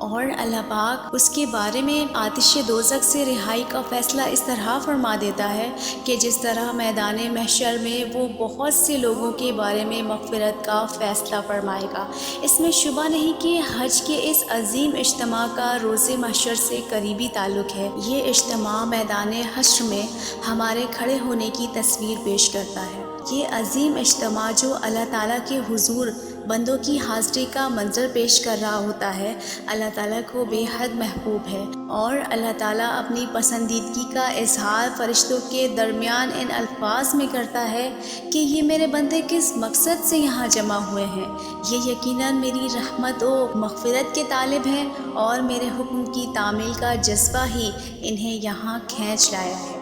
اور اللہ پاک اس کے بارے میں آتش دوزخ سے رہائی کا فیصلہ اس طرح فرما دیتا ہے کہ جس طرح میدان محشر میں وہ بہت سے لوگوں کے بارے میں مغفرت کا فیصلہ فرمائے گا۔ اس میں شبہ نہیں کہ حج کے اس عظیم اجتماع کا روز محشر سے قریبی تعلق ہے۔ یہ اجتماع میدان حشر میں ہمارے کھڑے ہونے کی تصویر پیش کرتا ہے۔ یہ عظیم اجتماع جو اللہ تعالیٰ کے حضور بندوں کی حاضری کا منظر پیش کر رہا ہوتا ہے، اللہ تعالیٰ کو بے حد محبوب ہے، اور اللہ تعالیٰ اپنی پسندیدگی کا اظہار فرشتوں کے درمیان ان الفاظ میں کرتا ہے کہ یہ میرے بندے کس مقصد سے یہاں جمع ہوئے ہیں۔ یہ یقیناً میری رحمت و مغفرت کے طالب ہیں، اور میرے حکم کی تعمیل کا جذبہ ہی انہیں یہاں کھینچ لایا ہے۔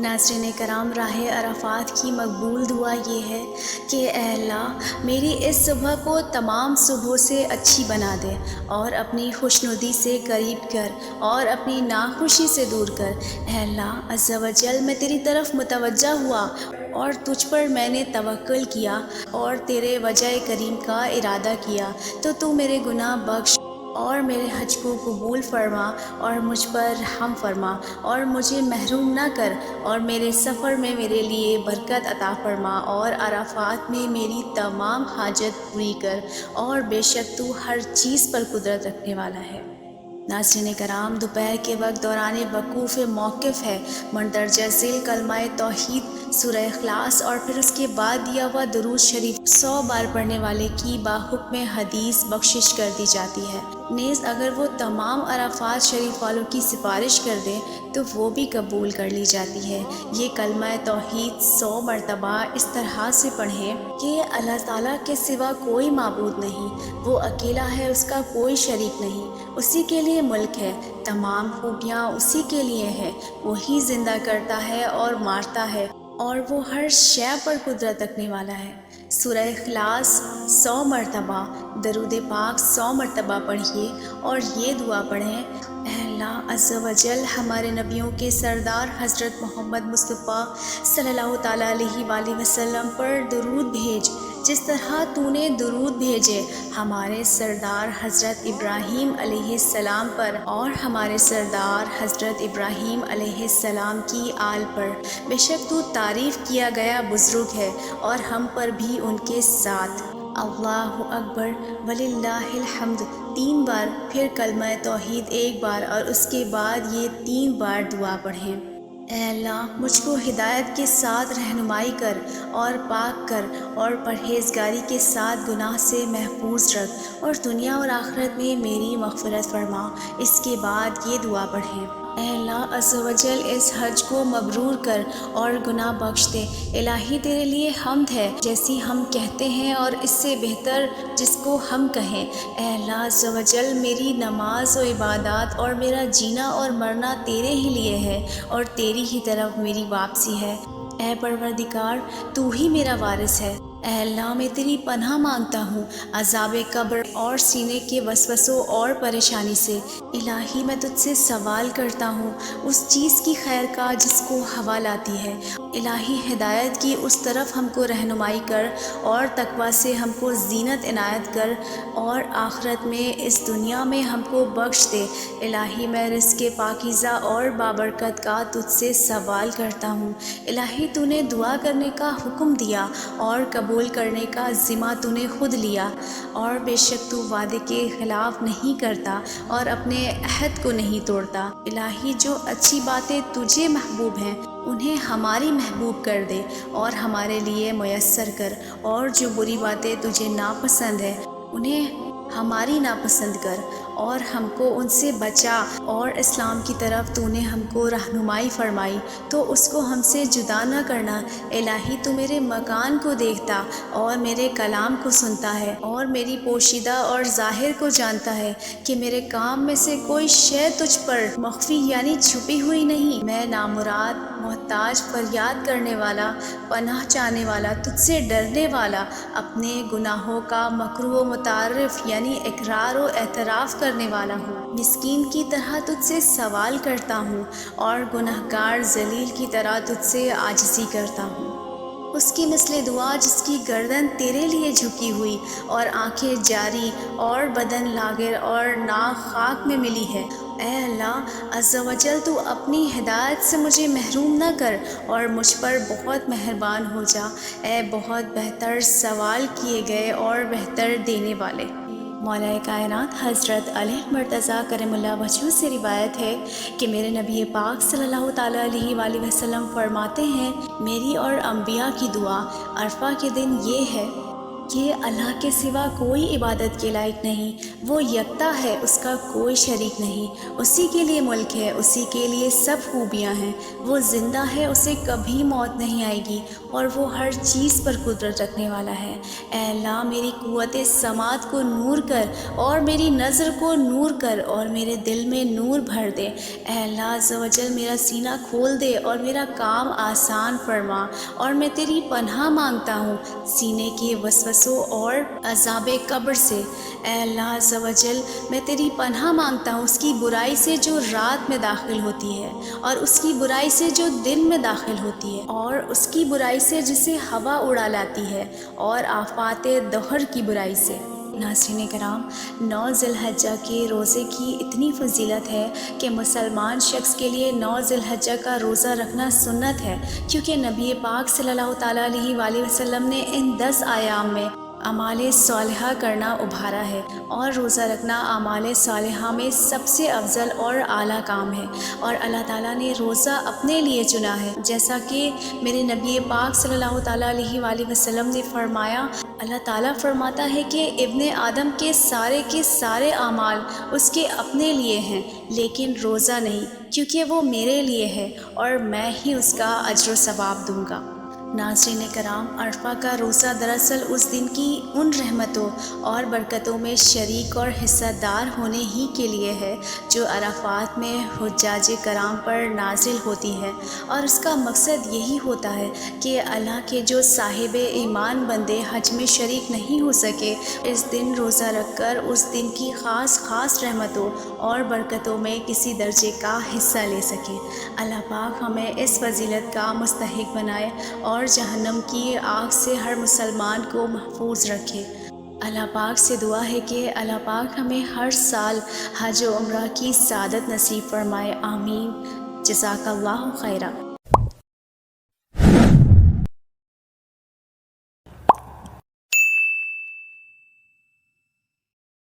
ناظرین کرام، راہ عرفات کی مقبول دعا یہ ہے کہ اے اللہ میری اس صبح کو تمام صبحوں سے اچھی بنا دے، اور اپنی خوشنودی سے قریب کر، اور اپنی ناخوشی سے دور کر۔ اے اللہ عز و جل، میں تیری طرف متوجہ ہوا اور تجھ پر میں نے توکل کیا اور تیرے وجہ کریم کا ارادہ کیا، تو میرے گناہ بخش اور میرے حج کو قبول فرما، اور مجھ پر رحم فرما، اور مجھے محروم نہ کر، اور میرے سفر میں میرے لیے برکت عطا فرما، اور عرفات میں میری تمام حاجت پوری کر، اور بے شک تو ہر چیز پر قدرت رکھنے والا ہے۔ ناظرین کرام، دوپہر کے وقت دوران وقوف موقف ہے، مندرجہ ذیل کلمہ توحید، سورہ اخلاص اور پھر اس کے بعد دیا ہوا درود شریف 100 بار پڑھنے والے کی باحکم حدیث بخشش کر دی جاتی ہے۔ نیز اگر وہ تمام عرفات شریف والوں کی سفارش کر دے تو وہ بھی قبول کر لی جاتی ہے۔ یہ کلمہ توحید 100 مرتبہ اس طرح سے پڑھیں کہ اللہ تعالیٰ کے سوا کوئی معبود نہیں، وہ اکیلا ہے، اس کا کوئی شریک نہیں، اسی کے لیے ملک ہے، تمام خوبیاں اسی کے لیے ہیں، وہی زندہ کرتا ہے اور مارتا ہے، اور وہ ہر شے پر قدرت رکھنے والا ہے۔ سورہ اخلاص 100 مرتبہ، درود پاک 100 مرتبہ پڑھیے، اور یہ دعا پڑھیں: اے اللہ عز و جل، ہمارے نبیوں کے سردار حضرت محمد مصطفیٰ صلی اللہ تعالیٰ علیہ وآلہ وسلم پر درود بھیج، جس طرح تو نے درود بھیجے ہمارے سردار حضرت ابراہیم علیہ السلام پر، اور ہمارے سردار حضرت ابراہیم علیہ السلام کی آل پر۔ بے شک تو تعریف کیا گیا بزرگ ہے، اور ہم پر بھی ان کے ساتھ۔ اللہ اکبر وللہ الحمد 3 بار، پھر کلمہ توحید 1 بار، اور اس کے بعد یہ 3 بار دعا پڑھیں: اے اللہ مجھ کو ہدایت کے ساتھ رہنمائی کر، اور پاک کر، اور پرہیزگاری کے ساتھ گناہ سے محفوظ رکھ، اور دنیا اور آخرت میں میری مغفرت فرما۔ اس کے بعد یہ دعا پڑھیں: اے اللہ عز و جل، اس حج کو مبرور کر اور گناہ بخش دے۔ الہی تیرے لیے حمد ہے جیسی ہم کہتے ہیں، اور اس سے بہتر جس کو ہم کہیں۔ اے اللہ عز و جل، میری نماز و عبادات اور میرا جینا اور مرنا تیرے ہی لیے ہے، اور تیری ہی طرف میری واپسی ہے۔ اے پروردگار، تو ہی میرا وارث ہے۔ اے اللہ میں تیری پناہ مانگتا ہوں عذاب قبر اور سینے کے وسوسوں اور پریشانی سے۔ الہی میں تجھ سے سوال کرتا ہوں اس چیز کی خیر کا جس کو ہوا لاتی ہے۔ الہی ہدایت کی اس طرف ہم کو رہنمائی کر، اور تقویٰ سے ہم کو زینت عنایت کر، اور آخرت میں اس دنیا میں ہم کو بخش دے۔ الہی میں رزق پاکیزہ اور بابرکت کا تجھ سے سوال کرتا ہوں۔ الہی تو نے دعا کرنے کا حکم دیا، اور قبول کرنے کا ذمہ تو نے خود لیا، اور بے شک تو وعدے کے خلاف نہیں کرتا، اور اپنے عہد کو نہیں توڑتا۔ الہی جو اچھی باتیں تجھے محبوب ہیں انہیں ہماری محبوب کر دے، اور ہمارے لیے میسر کر، اور جو بری باتیں تجھے ناپسند ہیں انہیں ہماری ناپسند کر، اور ہم کو ان سے بچا۔ اور اسلام کی طرف تو نے ہم کو رہنمائی فرمائی تو اس کو ہم سے جدا نہ کرنا۔ الہی تو میرے مکان کو دیکھتا اور میرے کلام کو سنتا ہے، اور میری پوشیدہ اور ظاہر کو جانتا ہے کہ میرے کام میں سے کوئی شے تجھ پر مخفی یعنی چھپی ہوئی نہیں۔ میں نامراد، محتاج، فریاد کرنے والا، پناہ چاہنے والا، تجھ سے ڈرنے والا، اپنے گناہوں کا مقروء و متعارف یعنی اقرار و اعتراف کرنے والا ہوں۔ مسکین کی طرح تجھ سے سوال کرتا ہوں، اور گنہگار ذلیل کی طرح تجھ سے عاجزی کرتا ہوں۔ اس کی مثل دعا جس کی گردن تیرے لیے جھکی ہوئی اور آنکھیں جاری اور بدن لاغر اور ناک خاک میں ملی ہے۔ اے اللہ عز و جل، تو اپنی ہدایت سے مجھے محروم نہ کر اور مجھ پر بہت مہربان ہو جا، اے بہت بہتر سوال کیے گئے اور بہتر دینے والے۔ مولا کائنات حضرت علی مرتضیٰ کرم اللہ وجہہ سے روایت ہے کہ میرے نبی پاک صلی اللہ تعالیٰ علیہ وآلہ وسلم فرماتے ہیں، میری اور انبیاء کی دعا عرفہ کے دن یہ ہے کہ اللہ کے سوا کوئی عبادت کے لائق نہیں، وہ یکتا ہے، اس کا کوئی شریک نہیں، اسی کے لیے ملک ہے، اسی کے لیے سب خوبیاں ہیں، وہ زندہ ہے، اسے کبھی موت نہیں آئے گی اور وہ ہر چیز پر قدرت رکھنے والا ہے۔ اے اللہ میری قوت سماعت کو نور کر اور میری نظر کو نور کر اور میرے دل میں نور بھر دے۔ اے اللہ عز و جل میرا سینہ کھول دے اور میرا کام آسان فرما، اور میں تیری پناہ مانگتا ہوں سینے کے وسوسوں اور عذاب قبر سے۔ اے اللہ عز و جل میں تیری پناہ مانگتا ہوں اس کی برائی سے جو رات میں داخل ہوتی ہے، اور اس کی برائی سے جو دن میں داخل ہوتی ہے، اور اس کی برائی سے جسے ہوا اڑا لاتی ہے، اور آفات دہر کی برائی سے۔ ناظرین کرام، 9 ذی الحجہ کے روزے کی اتنی فضیلت ہے کہ مسلمان شخص کے لیے 9 ذی الحجہ کا روزہ رکھنا سنت ہے، کیونکہ نبی پاک صلی اللہ تعالیٰ علیہ وآلہ وسلم نے ان 10 ایام میں اعمال صالحہ کرنا ابھارا ہے، اور روزہ رکھنا اعمال صالحہ میں سب سے افضل اور اعلیٰ کام ہے، اور اللہ تعالیٰ نے روزہ اپنے لیے چنا ہے، جیسا کہ میرے نبی پاک صلی اللہ تعالیٰ علیہ وآلہ وسلم نے فرمایا۔ اللہ تعالیٰ فرماتا ہے کہ ابن آدم کے سارے اعمال اس کے اپنے لیے ہیں، لیکن روزہ نہیں، کیونکہ وہ میرے لیے ہے اور میں ہی اس کا اجر و ثواب دوں گا۔ ناظرین کرام، عرفہ کا روزہ دراصل اس دن کی ان رحمتوں اور برکتوں میں شریک اور حصہ دار ہونے ہی کے لیے ہے جو عرفات میں حجاج کرام پر نازل ہوتی ہے، اور اس کا مقصد یہی ہوتا ہے کہ اللہ کے جو صاحب ایمان بندے حج میں شریک نہیں ہو سکے، اس دن روزہ رکھ کر اس دن کی خاص رحمتوں اور برکتوں میں کسی درجے کا حصہ لے سکیں۔ اللہ پاک ہمیں اس فضیلت کا مستحق بنائے اور جہنم کی آگ سے ہر مسلمان کو محفوظ رکھے۔ اللہ پاک سے دعا ہے کہ اللہ پاک ہمیں ہر سال حج و عمرہ کی سعادت نصیب فرمائے، آمین۔ جزاک اللہ خیرہ۔